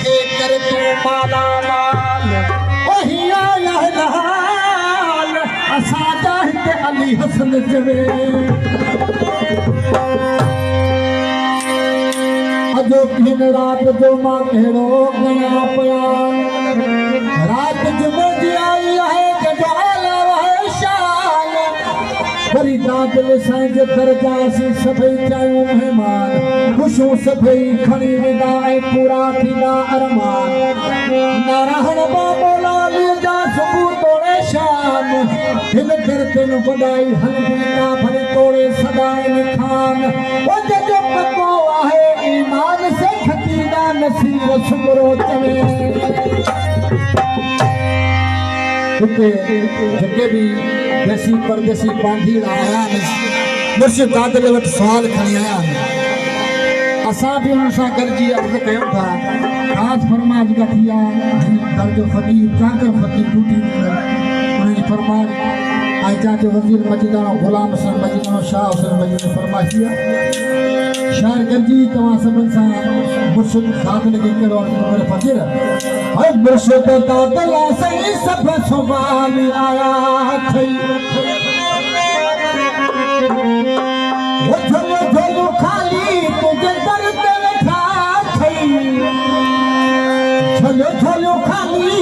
के कर तू माला माल वही आया लाल असा चाहते अली हसन जवे अजो दिन रात जो मां कहिड़ो गया पिया रात जुमे आई है गजाला है शाल वरी दादल साईं जे दरगाह से सभई चायूं मेहमान खुशूं सभई खणी वेंदा ऐं पूरा थींदा अरमान नारायण बाबो लाल जा सुबुह तोड़े शाम हिन कर तिन वॾाई हलंदा भले तोड़े सदाई खान ओ जो पको आहे ईमान से खतीदा नसीब सुमरो चवे जेके भी देसी परदेसी बांधीड़ आया मुर्शिद दादल वट सवाल खणी आया असां भी उन सां गॾिजी अर्ज़ कयूं था ख़ासि फरमाइश का थिया दर्जो फ़क़ीर जाकर फ़क़ीर टूटी उन्हें फरमाइश आयजा के वज़ीर मजीदानो गुलाम हसन मजीदानो शाह हुसैन मजीद ने फरमाइश किया शायर गंजी तमाम सबन सा मुर्शिद दादल के करो और फकीर है मुर्शिद दादल से सब सवाल आया थई वो झलो खाली तुझे दर ते बैठा थई झलो खाली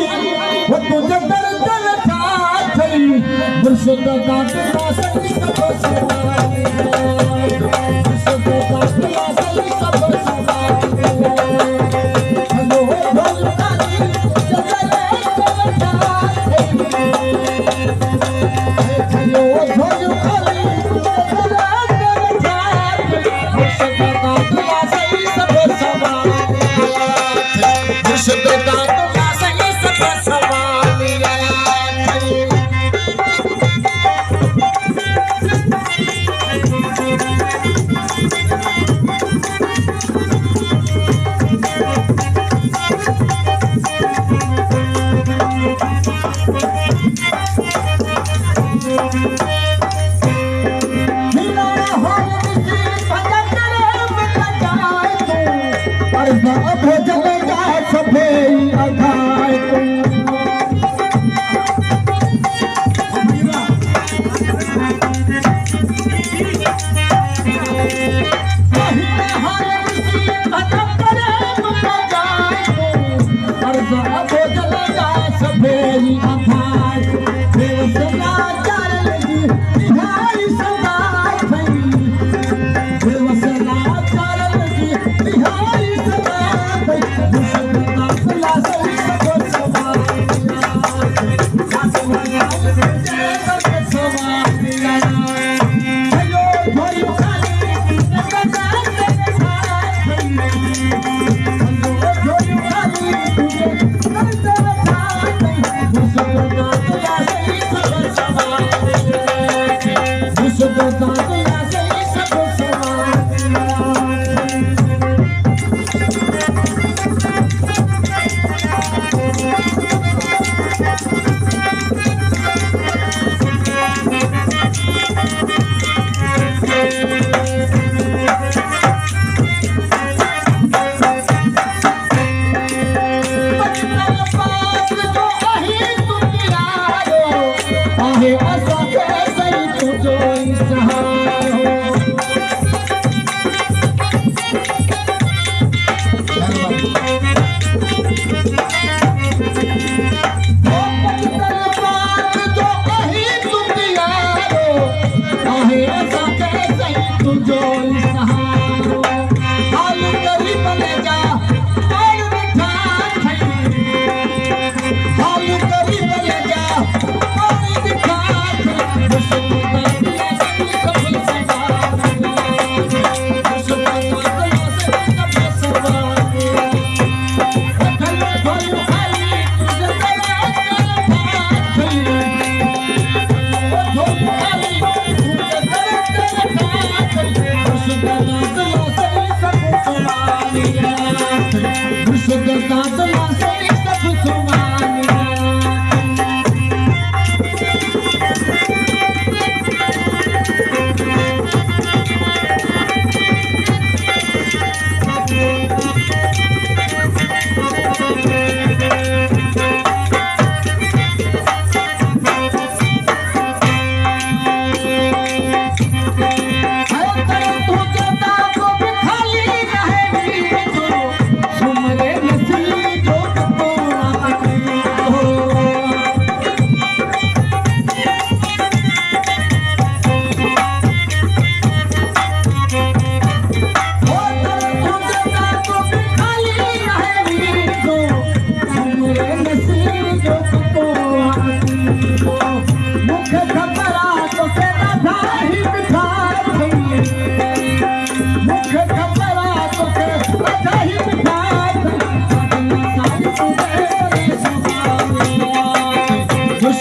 वो तुझे दर ते बैठा थई मुर्शिद दादल से सब सवाल मुर्शिद दादल से सब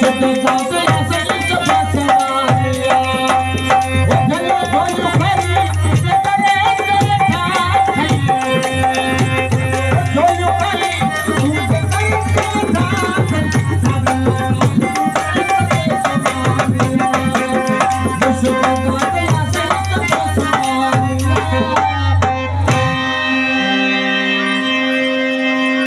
सके